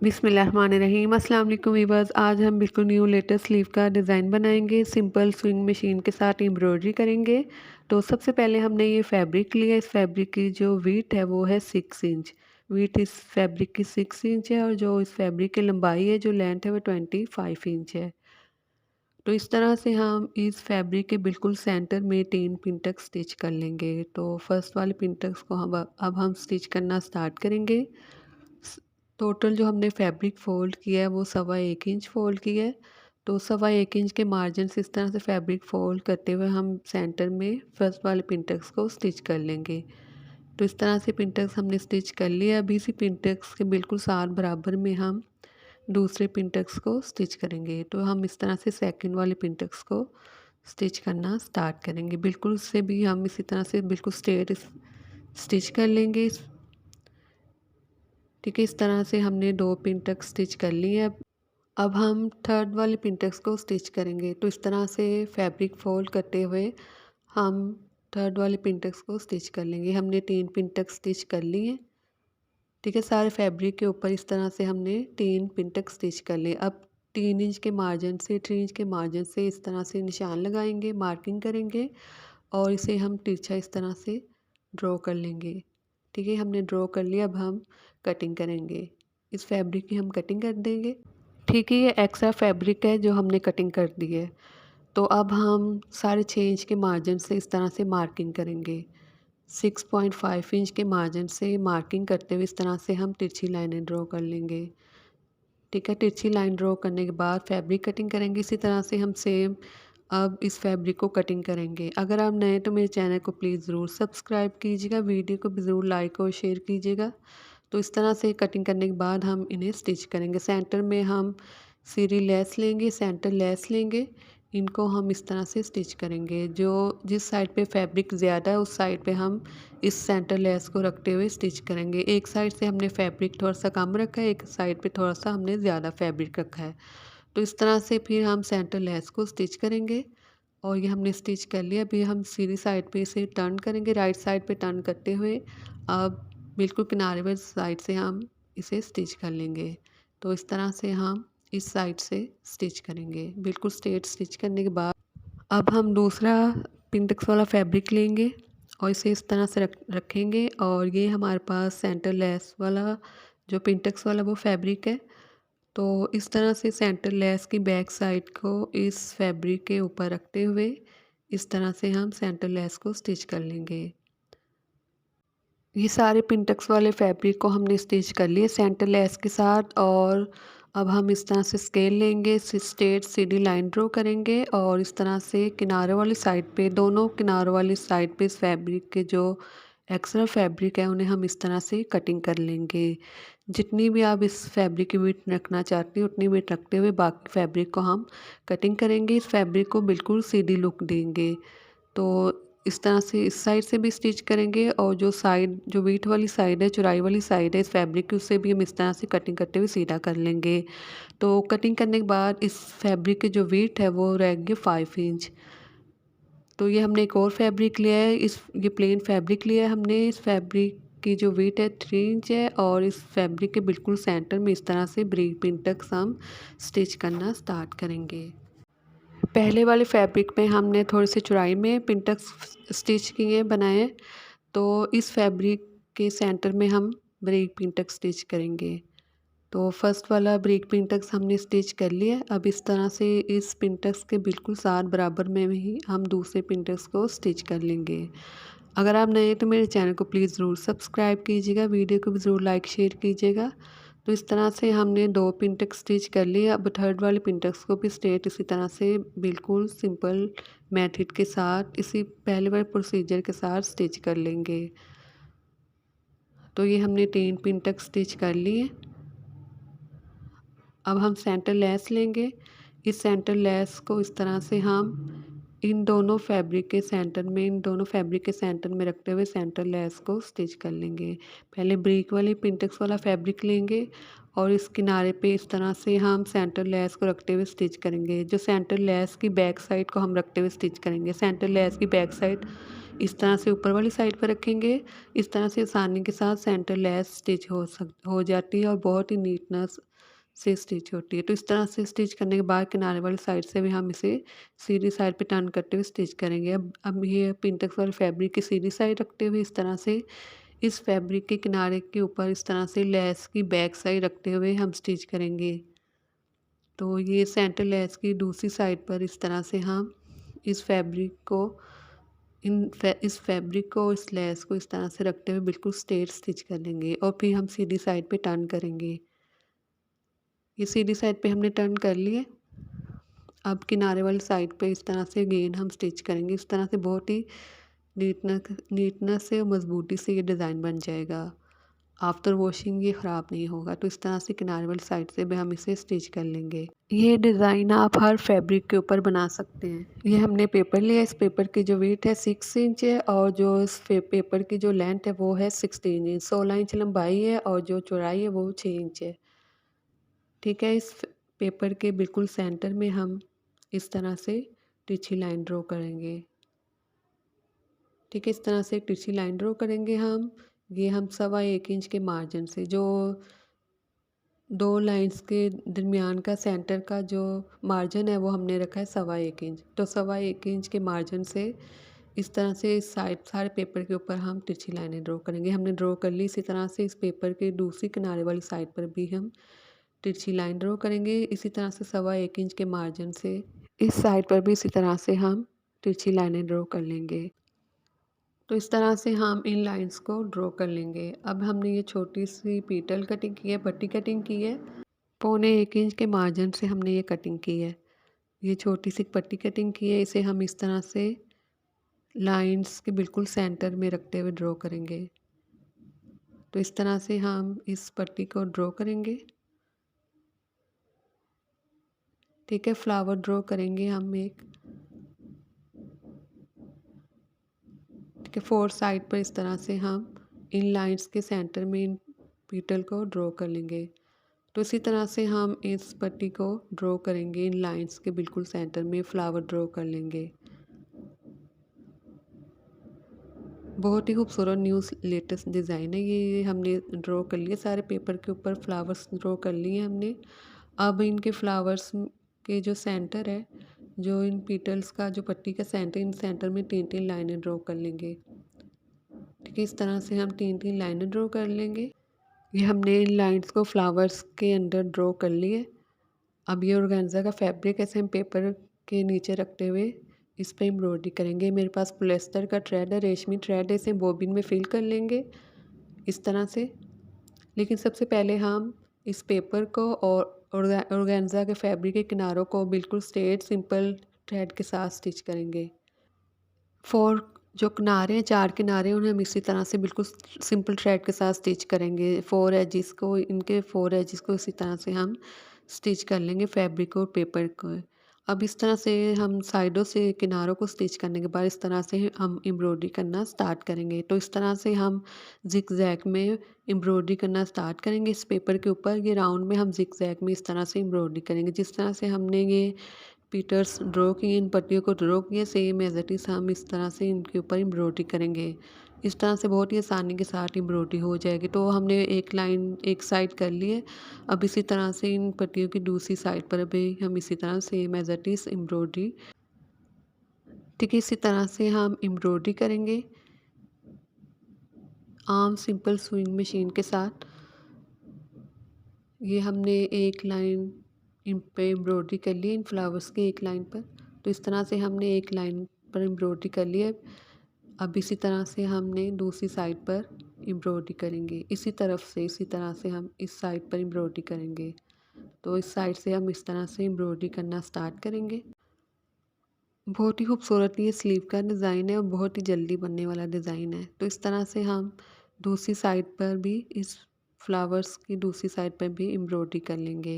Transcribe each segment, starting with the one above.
बिस्मिल्लाहिर्रहमानिर्रहीम। अस्सलाम वालेकुम वीवर्स। आज हम बिल्कुल न्यू लेटेस्ट स्लीव का डिज़ाइन बनाएंगे। सिंपल स्विंग मशीन के साथ एम्ब्रॉयडरी करेंगे। तो सबसे पहले हमने ये फैब्रिक लिया। इस फैब्रिक की जो वीथ है वो है 6 इंच। वीथ इस फैब्रिक की 6 इंच है और जो इस फैब्रिक की लंबाई है, जो लेंथ है, वो 25 इंच है। तो इस तरह से हम इस फैब्रिक के बिल्कुल सेंटर में 3 पिन तक स्टिच कर लेंगे। तो फर्स्ट वाले पिन तक को हम स्टिच करना स्टार्ट करेंगे। टोटल जो हमने फैब्रिक फ़ोल्ड किया है वो 1.25 इंच फ़ोल्ड किया है। तो 1.25 इंच के मार्जिन से इस तरह से फैब्रिक फ़ोल्ड करते हुए हम सेंटर में फर्स्ट वाले पिंटक्स को स्टिच कर लेंगे। तो इस तरह से पिंटक्स हमने स्टिच कर लिया। अभी इसी पिंटक्स के बिल्कुल साथ बराबर में हम दूसरे पिंटक्स को स्टिच करेंगे। तो हम इस तरह से सेकंड वाले पिंटक्स को स्टिच करना स्टार्ट करेंगे। बिल्कुल उससे भी हम इसी तरह से बिल्कुल स्ट्रेट स्टिच कर लेंगे। ठीक है, इस तरह से हमने 2 पिन तक स्टिच कर लिए। अब हम थर्ड वाले पिन टक्स को स्टिच करेंगे। तो इस तरह से फैब्रिक फोल्ड करते हुए हम थर्ड वाले पिन टक्स को स्टिच कर लेंगे। हमने 3 पिन टक स्टिच कर लिए। ठीक है, सारे फैब्रिक के ऊपर इस तरह से हमने 3 पिन टक स्टिच कर लिए। अब 3 इंच के मार्जिन से 3 इंच के मार्जिन से इस तरह से निशान लगाएंगे, मार्किंग करेंगे और इसे हम तिरछा इस तरह से ड्रॉ कर लेंगे। ठीक है, हमने ड्रॉ कर लिया। अब हम कटिंग करेंगे। इस फैब्रिक की हम कटिंग कर देंगे। ठीक है, ये एक्स्ट्रा फैब्रिक है जो हमने कटिंग कर दी है। तो अब हम 6.5 इंच के मार्जिन से इस तरह से मार्किंग करेंगे। 6.5 इंच के मार्जिन से मार्किंग करते हुए इस तरह से हम तिरछी लाइनें ड्रॉ कर लेंगे। ठीक है, तिरछी लाइन ड्रॉ करने के बाद फैब्रिक कटिंग करेंगे। इसी तरह से हम सेम अब इस फैब्रिक को कटिंग करेंगे। अगर आप नए तो मेरे चैनल को प्लीज़ ज़रूर सब्सक्राइब कीजिएगा, वीडियो को भी ज़रूर लाइक और शेयर कीजिएगा। तो इस तरह से कटिंग करने के बाद हम इन्हें स्टिच करेंगे। सेंटर में हम सीरी लेस लेंगे, सेंटर लेस लेंगे। इनको हम इस तरह से स्टिच करेंगे। जो जिस साइड पे फैब्रिक ज़्यादा है उस साइड पे हम इस सेंटर लेस को रखते हुए स्टिच करेंगे। एक साइड से हमने फैब्रिक थोड़ा सा कम रखा है, एक साइड पे थोड़ा सा हमने ज़्यादा फैब्रिक रखा है। तो इस तरह से फिर हम सेंटर लेस को स्टिच करेंगे और ये हमने स्टिच कर लिया। अभी हम सीधी साइड पे इसे टर्न करेंगे, राइट साइड पे टर्न करते हुए अब बिल्कुल किनारे वाली साइड से हम इसे स्टिच कर लेंगे। तो इस तरह से हम इस साइड से स्टिच करेंगे। बिल्कुल स्ट्रेट स्टिच करने के बाद अब हम दूसरा पिंटक्स वाला फैब्रिक लेंगे और इसे इस तरह से रखेंगे और ये हमारे पास सेंटर लेस वाला जो पिंटक्स वाला वो फैब्रिक है। तो इस तरह से सेंटर लेस की बैक साइड को इस फैब्रिक के ऊपर रखते हुए इस तरह से हम सेंटर लेस को स्टिच कर लेंगे। ये सारे पिंटक्स वाले फैब्रिक को हमने स्टिच कर लिए सेंटर लेस के साथ। और अब हम इस तरह से स्केल लेंगे, स्ट्रेट सीधी लाइन ड्रॉ करेंगे और इस तरह से किनारे वाली साइड पे, दोनों किनारों वाली साइड पे इस फैब्रिक के जो एक्स्ट्रा फैब्रिक है उन्हें हम इस तरह से कटिंग कर लेंगे। जितनी भी आप इस फैब्रिक की विड्थ रखना चाहते हैं उतनी विड्थ रखते हुए बाकी फैब्रिक को हम कटिंग करेंगे। इस फैब्रिक को बिल्कुल सीधी लुक देंगे। तो इस तरह से इस साइड से भी स्टिच करेंगे और जो साइड, जो वीट वाली साइड है, चौड़ाई वाली साइड है इस फैब्रिक की, उससे भी हम इस तरह से कटिंग करते हुए सीधा कर लेंगे। तो कटिंग करने के बाद इस फैब्रिक की जो वीट है वो रहेगी 5 इंच। तो ये हमने एक और फैब्रिक लिया है, ये प्लेन फैब्रिक लिया है हमने। इस फैब्रिक की जो वीट है 3 इंच है और इस फैब्रिक के बिल्कुल सेंटर में इस तरह से ब्रेक पिन तक हम स्टिच करना स्टार्ट करेंगे। पहले वाले फैब्रिक में हमने थोड़ी सी चौड़ाई में पिंटक्स स्टिच किए बनाए। तो इस फैब्रिक के सेंटर में हम ब्रेक पिंटक्स स्टिच करेंगे। तो फर्स्ट वाला ब्रेक पिंटक्स हमने स्टिच कर लिया। अब इस तरह से इस पिंटक्स के बिल्कुल साथ बराबर में ही हम दूसरे पिंटक्स को स्टिच कर लेंगे। अगर आप नए हैं तो मेरे चैनल को प्लीज़ ज़रूर सब्सक्राइब कीजिएगा, वीडियो को भी ज़रूर लाइक शेयर कीजिएगा। तो इस तरह से हमने 2 पिंटक्स स्टिच कर लिए। अब थर्ड वाले पिंटक्स को भी स्ट्रेट इसी तरह से बिल्कुल सिंपल मेथड के साथ, इसी पहले वाले प्रोसीजर के साथ स्टिच कर लेंगे। तो ये हमने 3 पिंटक्स स्टिच कर लिए। अब हम सेंटर लेस लेंगे। इस सेंटर लेस को इस तरह से हम इन दोनों फैब्रिक के सेंटर में रखते हुए सेंटर लेस को स्टिच कर लेंगे। पहले ब्रेक वाली पिंटक्स वाला फैब्रिक लेंगे और इस किनारे पे इस तरह से हम सेंटर लेस को रखते हुए स्टिच करेंगे। जो सेंटर लेस की बैक साइड को हम रखते हुए स्टिच करेंगे। सेंटर लेस की बैक साइड इस तरह से ऊपर वाली साइड पर रखेंगे। इस तरह से आसानी के साथ सेंटर लेस स्टिच हो जाती है और बहुत ही नीटनेस से स्टिच होती है। तो इस तरह से स्टिच करने के बाद किनारे वाली साइड से भी हम इसे सीधी साइड पे टर्न करते हुए स्टिच करेंगे। अब ये पिंटेक्स वाले फैब्रिक की सीधी साइड रखते हुए इस तरह से इस फैब्रिक के किनारे के ऊपर इस तरह से लेस की बैक साइड रखते हुए हम स्टिच करेंगे। तो ये सेंटर लेस की दूसरी साइड पर इस तरह से हम इस फैब्रिक को इस फैब्रिक को इस लेस को इस तरह से रखते हुए बिल्कुल स्ट्रेट स्टिच कर लेंगे और फिर हम सीधी साइड पे टर्न करेंगे। ये सीधी साइड पे हमने टर्न कर लिए। अब किनारे वाली साइड पे इस तरह से अगेन हम स्टिच करेंगे। इस तरह से बहुत ही नीटनेस से और मजबूती से ये डिज़ाइन बन जाएगा। आफ्टर वॉशिंग ये ख़राब नहीं होगा। तो इस तरह से किनारे वाली साइड से भी हम इसे स्टिच कर लेंगे। ये डिज़ाइन आप हर फैब्रिक के ऊपर बना सकते हैं। ये हमने पेपर लिया। इस पेपर की जो वेट है 6 इंच है और जो इस पेपर की जो लेंथ है वो है 16 इंच। 16 इंच लंबाई है और जो चौड़ाई है वो 6 इंच है। ठीक है, इस पेपर के बिल्कुल सेंटर में हम इस तरह से तिरछी लाइन ड्रॉ करेंगे। ठीक है, इस तरह से एक तिरछी लाइन ड्रॉ करेंगे हम। ये हम 1.25 इंच के मार्जिन से जो दो लाइंस के दरमियान का सेंटर का जो मार्जिन है वो हमने रखा है 1.25 इंच। तो 1.25 इंच के मार्जिन से इस तरह से इस साइड सारे पेपर के ऊपर हम तिरछी लाइनें ड्रॉ करेंगे। हमने ड्रॉ कर ली। इसी तरह से इस पेपर के दूसरी किनारे वाली साइड पर भी हम तिरछी लाइन ड्रॉ करेंगे। इसी तरह से 1.25 इंच के मार्जिन से इस साइड पर भी इसी तरह से हम तिरछी लाइनें ड्रॉ कर लेंगे। तो इस तरह से हम इन लाइंस को ड्रॉ कर लेंगे। अब हमने ये छोटी सी पीटल कटिंग की है, पट्टी कटिंग की है। 1.25 इंच के मार्जिन से हमने ये कटिंग की है। ये छोटी सी पट्टी कटिंग की है। इसे हम इस तरह से लाइंस के बिल्कुल सेंटर में रखते हुए ड्रॉ करेंगे। तो इस तरह से हम इस पट्टी को ड्रॉ करेंगे। ठीक है, फ्लावर ड्रॉ करेंगे हम एक। ठीक है, 4 साइड पर इस तरह से हम इन लाइंस के सेंटर में इन पीटल को ड्रॉ कर लेंगे। तो इसी तरह से हम इस पट्टी को ड्रॉ करेंगे। इन लाइंस के बिल्कुल सेंटर में फ्लावर ड्रॉ कर लेंगे। बहुत ही खूबसूरत न्यू लेटेस्ट डिज़ाइन है ये हमने ड्रॉ कर लिए। सारे पेपर के ऊपर फ्लावर्स ड्रॉ कर लिए हमने। अब इनके फ्लावर्स के जो सेंटर है, जो इन पीटल्स का जो पट्टी का सेंटर, इन सेंटर में 3-3 लाइनें ड्रॉ कर लेंगे। ठीक है, इस तरह से हम 3-3 लाइनें ड्रॉ कर लेंगे। ये हमने इन लाइन्स को फ्लावर्स के अंदर ड्रॉ कर लिए। अब ये ऑर्गेन्जा का फैब्रिक ऐसे हम पेपर के नीचे रखते हुए इस पे एम्ब्रॉयडरी करेंगे। मेरे पास पॉलिएस्टर का थ्रेड है, रेशमी थ्रेड है। इसे बॉबिन में फिल कर लेंगे इस तरह से। लेकिन सबसे पहले हम इस पेपर को और ऑर्गेन्जा के फैब्रिक के किनारों को बिल्कुल स्ट्रेट सिंपल थ्रेड के साथ स्टिच करेंगे। 4 जो किनारे हैं, 4 किनारे उन्हें हम इसी तरह से बिल्कुल सिंपल थ्रेड के साथ स्टिच करेंगे। 4 एजिस को इनके 4 एजिस को इसी तरह से हम स्टिच कर लेंगे फैब्रिक और पेपर को। अब इस तरह से हम साइडों से किनारों को स्टिच करने के बाद इस तरह से हम एम्ब्रॉयडरी करना स्टार्ट करेंगे। तो इस तरह से हम ज़िग-ज़ैग में एम्ब्रॉयडरी करना स्टार्ट करेंगे इस पेपर के ऊपर। ये राउंड में हम ज़िग-ज़ैग में इस तरह से एम्ब्रॉयडरी करेंगे। जिस तरह से हमने ये पीटर्स ड्रॉ किए, इन पट्टियों को ड्रॉ किए, सेम एज इट इज़ हम इस तरह से इनके ऊपर एम्ब्रॉयडरी करेंगे। इस तरह से बहुत ही आसानी के साथ एम्ब्रॉयडरी हो जाएगी। तो हमने एक लाइन एक साइड कर ली है। अब इसी तरह से इन पट्टियों की दूसरी साइड पर भी हम इसी तरह same as it is embroidery, ठीक है, इसी तरह से हम एम्ब्रॉयडरी करेंगे आम सिंपल सुइंग मशीन के साथ। ये हमने एक लाइन इन पे एम्ब्रॉयडरी कर ली इन फ्लावर्स की एक लाइन पर। तो इस तरह से हमने एक लाइन पर एम्ब्रॉयडरी कर ली है। अब इसी तरह से हमने दूसरी साइड पर एम्ब्रॉयडरी करेंगे। इसी तरफ से इसी तरह से हम इस साइड पर एम्ब्रॉयडरी करेंगे। तो इस साइड से हम इस तरह से एम्ब्रॉयडरी करना स्टार्ट करेंगे। बहुत ही खूबसूरत ये स्लीव का डिज़ाइन है और बहुत ही जल्दी बनने वाला डिज़ाइन है। तो इस तरह से हम दूसरी साइड पर भी इस फ्लावर्स की दूसरी साइड पर भी एम्ब्रॉयडरी कर लेंगे।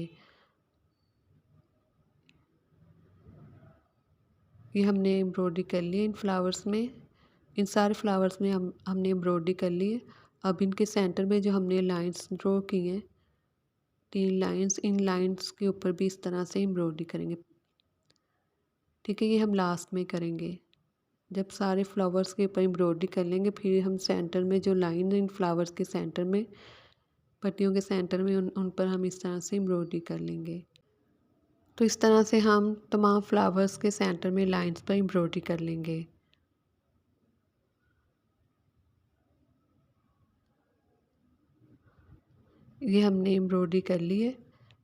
ये हमने एम्ब्रॉयडरी कर ली है इन फ्लावर्स में। इन सारे फ्लावर्स में हमने एम्ब्रॉयडरी कर ली है। अब इनके सेंटर में जो हमने लाइंस ड्रॉ की हैं, 3 लाइंस, इन लाइंस के ऊपर भी इस तरह से एम्ब्रॉयडरी करेंगे। ठीक है, ये हम लास्ट में करेंगे। जब सारे फ्लावर्स के ऊपर एम्ब्रॉयडरी कर लेंगे फिर हम सेंटर में जो लाइन इन फ्लावर्स के सेंटर में, पत्तियों के सेंटर में उन पर हम इस तरह से एम्ब्रॉयडरी कर लेंगे। तो इस तरह से हम तमाम फ्लावर्स के सेंटर में लाइंस पर एम्ब्रॉयडरी कर लेंगे। ये हमने एम्ब्रॉयडरी कर ली है।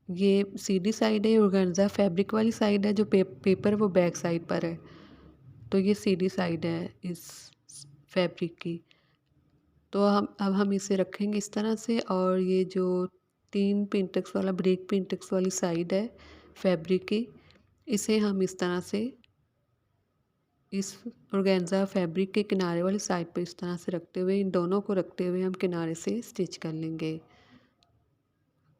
ये सीधी साइड है, ऑर्गेन्जा फैब्रिक वाली साइड है, जो पेपर वो बैक साइड पर है। तो ये सीधी साइड है इस फैब्रिक की। तो हम इसे रखेंगे इस तरह से, और ये जो 3 पिंटक्स वाला ब्रेक पिंटक्स वाली साइड है फैब्रिक की, इसे हम इस तरह से इस ऑर्गेन्जा फैब्रिक के किनारे वाली साइड पे इस तरह से रखते हुए, इन दोनों को रखते हुए हम किनारे से स्टिच कर लेंगे।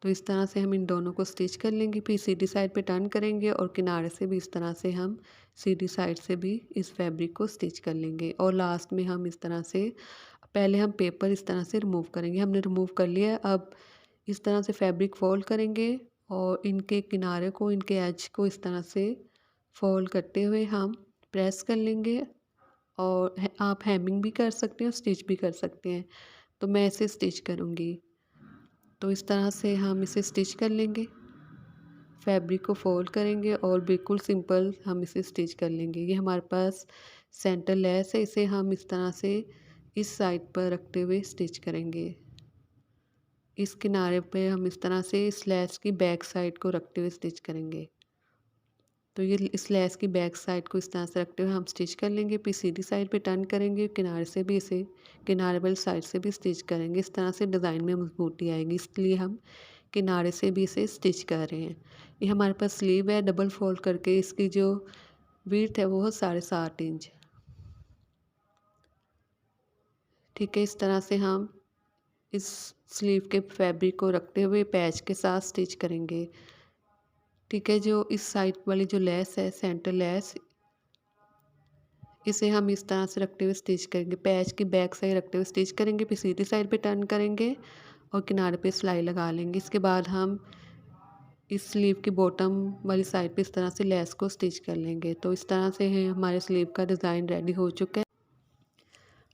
तो इस तरह से हम इन दोनों को स्टिच कर लेंगे, फिर सीधी साइड पे टर्न करेंगे और किनारे से भी इस तरह से हम सीधी साइड से भी इस फैब्रिक को स्टिच कर लेंगे। और लास्ट में हम इस तरह से, पहले हम पेपर इस तरह से रिमूव करेंगे, हमने रिमूव कर लिया। अब इस तरह से फैब्रिक फोल्ड करेंगे और इनके किनारे को, इनके एज को इस तरह से फोल्ड करते हुए हम प्रेस कर लेंगे। और आप हेमिंग भी कर सकते हैं और स्टिच भी कर सकते हैं। तो मैं इसे स्टिच करूँगी। तो इस तरह से हम इसे स्टिच कर लेंगे, फैब्रिक को फोल्ड करेंगे और बिल्कुल सिंपल हम इसे स्टिच कर लेंगे। ये हमारे पास सेंटर लेस है, इसे हम इस तरह से इस साइड पर रखते हुए स्टिच करेंगे। इस किनारे पे हम इस तरह से इस लेस की बैक साइड को रखते हुए स्टिच करेंगे। तो ये इस लेस की बैक साइड को इस तरह से रखते हुए हम स्टिच कर लेंगे, फिर सीधी साइड पे टर्न करेंगे, किनारे से भी इसे, किनारे वाली साइड से भी स्टिच करेंगे। इस तरह से डिज़ाइन में मजबूती आएगी, इसलिए हम किनारे से भी इसे स्टिच कर रहे हैं। ये हमारे पास स्लीव है डबल फोल्ड करके, इसकी जो विड्थ है वो 7.5 इंच। ठीक है, इस तरह से हम इस स्लीव के फैब्रिक को रखते हुए पैच के साथ स्टिच करेंगे। ठीक है, जो इस साइड वाली जो लेस है, सेंटर लेस, इसे हम इस तरह से रखते हुए स्टिच करेंगे, पैच की बैक साइड रखते हुए स्टिच करेंगे, फिर सीधी साइड पे टर्न करेंगे और किनारे पे सिलाई लगा लेंगे। इसके बाद हम इस स्लीव की बॉटम वाली साइड पे इस तरह से लेस को स्टिच कर लेंगे। तो इस तरह से है हमारे स्लीव का डिज़ाइन रेडी हो चुका है।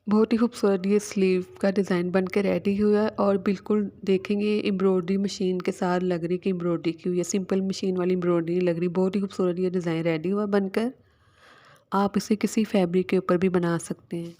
बहुत ही खूबसूरत ये स्लीव का डिज़ाइन बन के रेडी हुआ है, और बिल्कुल देखेंगे एम्ब्रॉयडरी मशीन के साथ लग रही कि एम्ब्रॉयडरी की हुई है, सिंपल मशीन वाली एम्ब्रॉयडरी लग रही। बहुत ही खूबसूरत ये डिज़ाइन रेडी हुआ बनकर। आप इसे किसी फैब्रिक के ऊपर भी बना सकते हैं।